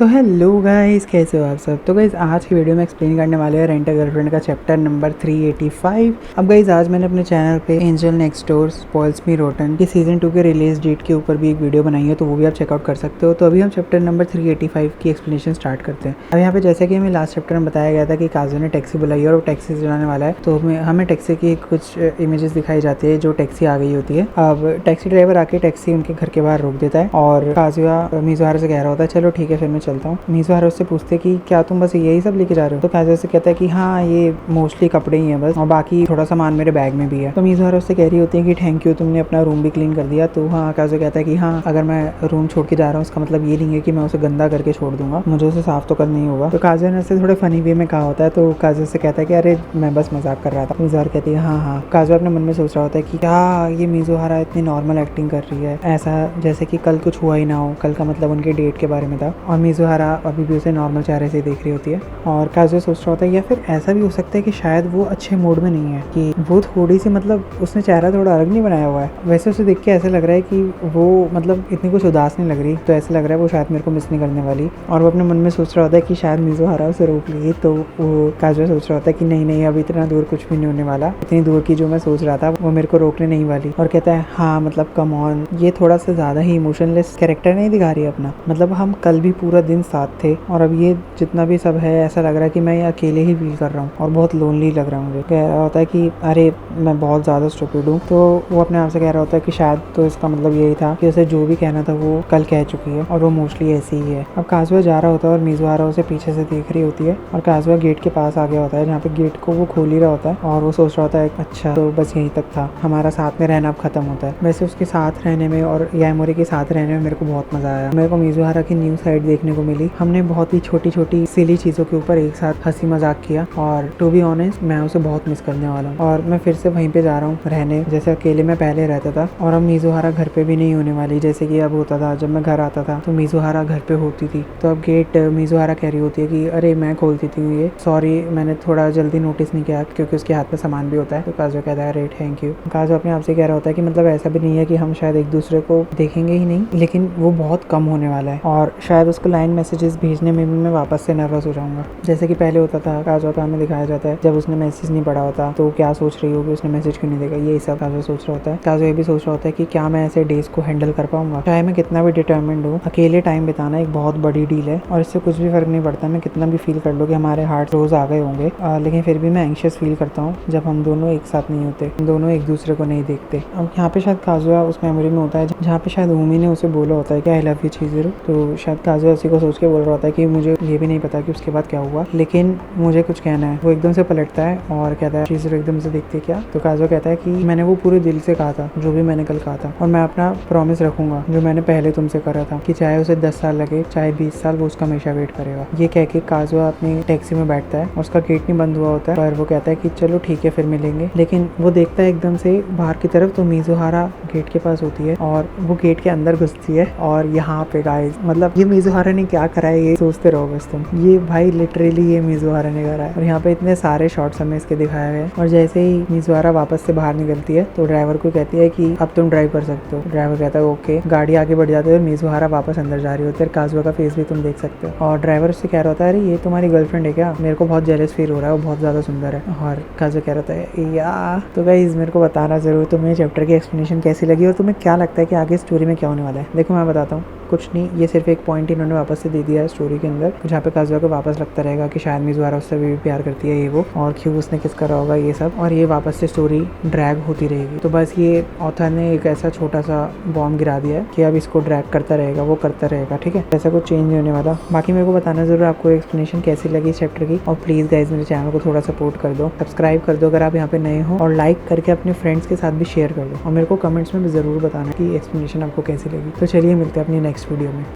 तो hello guys, कैसे हो आप सब। तो गाइस आज की वीडियो में एक्सप्लेन करने वाले हैं रेंट अ गर्लफ्रेंड का चैप्टर नंबर 385। अब गाइस आज मैंने अपने चैनल पे एंजल नेक्स्ट डोर स्पॉइल्स मी रोटन की सीजन 2 के रिलीज डेट के ऊपर भी एक वीडियो बनाई है, तो वो भी आप चेकआउट कर सकते हो। तो अभी हम चैप्टर नंबर 385 की एक्सप्लेनेशन स्टार्ट करते हैं। अब यहाँ पे जैसे कि हमें लास्ट चैप्टर में बताया गया था कि काजू ने टैक्सी बुलाई है और वो टैक्सी चलाने वाला है, तो हमें टैक्सी की कुछ इमेजेस दिखाई जाती है जो टैक्सी आ गई होती है। अब टैक्सी ड्राइवर आके टैक्सी उनके घर के बाहर रोक देता है और काजुआ मिजुहारा से कह रहा होता है चलो ठीक है फिर मैं चलता हूँ। मिजुहारा उससे पूछते कि क्या तुम बस यही सब लेके जा रहे हो, तो काजुआ से कहता है कि हाँ ये मोस्टली कपड़े ही हैं बस, और बाकी थोड़ा सामान मेरे बैग में भी है। तो मिजुहारा उससे कह रही होती है कि थैंक यू, तुमने अपना रूम भी क्लीन कर दिया। तो हाँ काजुआ कहता है कि हाँ अगर मैं रूम छोड़ के जा रहा हूँ उसका मतलब ये नहीं है कि मैं उसे गंदा करके छोड़ दूंगा, मुझे उसे साफ तो करना ही होगा। तो काजुआ ने उससे थोड़े फनी वे में कहा होता है, तो काजुआ से कहता है कि अरे मैं बस मजाक कर रहा था। मिजुहारा कहती है हाँ। काजुआ अपने मन में सोच रहा होता है कि क्या ये मिजुहारा इतनी नॉर्मल एक्टिंग कर रही है, ऐसा जैसे कि कल कुछ हुआ ही ना हो। कल का मतलब उनके डेट के बारे में था और मिजुहारा अभी भी उसे नॉर्मल चेहरे से देख रही होती है। और काजुआ सोच रहा होता है या फिर ऐसा भी हो सकता है कि शायद वो अच्छे मूड में नहीं है, कि वो थोड़ी सी मतलब उसने चेहरा थोड़ा अलग नहीं बनाया हुआ है। वैसे उसे देख के ऐसा लग रहा है कि वो मतलब इतनी कुछ उदास नहीं लग रही, तो ऐसा लग रहा है वो शायद मेरे को मिस नहीं करने वाली। और वो अपने मन में सोच रहा होता है कि शायद मिजुहारा उसे रोक ली, तो वो काजुआ सोच रहा होता है कि नहीं अभी इतना दूर कुछ भी नहीं होने वाला, इतनी दूर की जो मैं सोच रहा था वो मेरे को रोकने नहीं वाली। और कहता है हाँ मतलब कम ऑन, ये थोड़ा सा ज्यादा ही इमोशनलेस कैरेक्टर नहीं दिखा रही है अपना, मतलब हम कल भी पूरा दिन साथ थे और अब ये जितना भी सब है ऐसा लग रहा है कि मैं अकेले ही फील कर रहा हूँ और बहुत लोनली लग रहा है मुझे। कह रहा होता है कि अरे मैं बहुत ज़्यादा स्टूपिड हूँ। तो वो अपने आप से कह रहा होता है कि शायद तो इसका मतलब यही था कि उसे जो भी कहना था वो कल कह चुकी है और वो मोस्टली ऐसी ही है। अब काजुआ जा रहा होता है और मिजुहारा उसे पीछे से देख रही होती है और काजुआ गेट के पास आ गया होता है जहाँ पे गेट को वो खोल ही रहा होता है और वो सोच रहा होता है अच्छा तो बस यहीं तक था, हमारा साथ में रहना अब खत्म होता है। वैसे उसके साथ रहने में और यामोरी के साथ रहने में मेरे को बहुत मजा आया। मेरे को मिजुहारा की न्यू साइड देखने को मिली। हमने बहुत ही छोटी छोटी सिली चीज़ों के ऊपर एक साथ हंसी मजाक किया और टू बी ऑनेस्ट मैं उसे बहुत मिस करने वाला हूँ और मैं फिर से वहीं पे जा रहा हूँ रहने, जैसे अकेले मैं पहले रहता था। और अब मिजुहारा घर पे भी नहीं होने वाली जैसे कि अब होता था। जब मैं घर आता था तो मिजुहारा घर पे होती थी, तो अब गेट मिजुहारा कह रही होती है कि अरे मैं खोलती थी ये, सॉरी मैंने थोड़ा जल्दी नोटिस नहीं किया क्योंकि उसके हाथ में सामान भी होता है। तो काजू कहता है अरे थैंक यू। काजू अपने आप से कह रहा होता है कि मतलब ऐसा भी नहीं है कि हम शायद एक दूसरे को देखेंगे ही नहीं, लेकिन वो बहुत कम होने वाला है और शायद उसको लाइन मैसेजेस भेजने में भी मैं वापस से नर्वस हो जाऊंगा जैसे कि पहले होता था। काजू का हमें दिखाया जाता है जब उसने मैसेज नहीं पढ़ा होता तो क्या सोच रही होगी, उसने मैसेज क्यों नहीं देखा, ये सब काजू सोच रहा होता है। काजू ये भी सोच रहा होता है कि क्या मैं ऐसे डेज को हैंडल कर पाऊंगा, चाहे मैं कितना भी डिटर्मिन्ड हूँ। अकेले टाइम बिताना एक बहुत बड़ी डील है और इससे कुछ भी फर्क नहीं पड़ता मैं कितना भी फील कर लूँ कि हमारे हार्ट रोज आ गए होंगे, लेकिन फिर भी मैं एंशियस फील करता हूँ जब हम दोनों एक साथ नहीं होते, हम दोनों एक दूसरे को नहीं देखते। अब यहाँ पे शायद काजुआ उस मेमोरी में होता है जहाँ पे शायद ऊमी ने उसे बोला होता है कि आई लव यू चीज़, तो शायद काजुआ उसी को सोच के बोल रहा होता है कि मुझे ये भी नहीं पता कि उसके बाद क्या हुआ, लेकिन मुझे कुछ कहना है। वो एकदम से पलटता है और कहता है चीज़ एकदम से देखती है क्या, तो काजुआ कहता है कि मैंने वो पूरे दिल से कहा था जो भी मैंने कल कहा था और मैं अपना प्रॉमिस रखूंगा जो मैंने पहले तुमसे करा था कि चाहे उसे 10 साल लगे चाहे 20 साल, वो उसका हमेशा वेट करेगा। ये कह के काजुआ अपनी टैक्सी में बैठता है और उसका गेट नहीं बंद हुआ होता है, पर वो कहता है कि चलो ठीक है फिर मिलेंगे। लेकिन वो देखता है एकदम से बाहर की तरफ तो मिजुहारा गेट के पास होती है और वो गेट के अंदर घुसती है। और यहाँ पे गाइस मतलब ये मिजुहारा ने क्या करा है ये सोचते रहो बस तुम, ये भाई लिटरली ये मिजुहारा ने करा है। और यहाँ पे इतने सारे शॉट्स हमें इसके दिखाए गए। और जैसे ही मिजुहारा वापस से बाहर निकलती है तो ड्राइवर को कहती है कि अब तुम ड्राइव कर सकते हो। ड्राइवर कहता है ओके। गाड़ी आगे बढ़ जाती है और मिजुहारा वापस अंदर जा रही होती है। काजुआ का फेस भी तुम देख सकते हो और ड्राइवर उससे कह रहा होता है अरे ये तुम्हारी गर्लफ्रेंड है क्या, मेरे को बहुत जेलस फील हो रहा है, वो बहुत ज्यादा सुंदर है। और काजुआ कह रहा है या तो गाइस मेरे को बताना जरूर तुम्हें चैप्टर की एक्सप्लेनेशन कैसी लगी और तुम्हें क्या लगता है कि आगे स्टोरी में क्या होने वाला है। देखो मैं बताता हूँ, कुछ नहीं, ये सिर्फ एक पॉइंट इन्होंने वापस से दे दिया है स्टोरी के अंदर जहाँ पे काजुआ को वापस लगता रहेगा कि शायद मिजुहारा उससे भी प्यार करती है ये वो, और क्यों उसने किस करा होगा ये सब, और ये वापस से स्टोरी ड्रैग होती रहेगी। तो बस ये ऑथर ने एक ऐसा छोटा सा बॉम्ब गिरा दिया है कि अब इसको ड्रैग करता रहेगा, वो करता रहेगा, ठीक है, ऐसा कुछ चेंज नहीं होने वाला। बाकी मेरे को बताना जरूर आपको एक्सप्लेनेशन कैसी लगी इस चैप्टर की, और प्लीज गाइज मेरे चैनल को थोड़ा सपोर्ट कर दो, सब्सक्राइब कर दो अगर आप यहाँ पे नए हो, और लाइक करके अपने फ्रेंड्स के साथ भी शेयर कर दो और मेरे को कमेंट्स में भी जरूर बताना कि एक्सप्लेनेशन आपको कैसी लगी। तो चलिए मिलते हैं अपनी नेक्स्ट वीडियो में।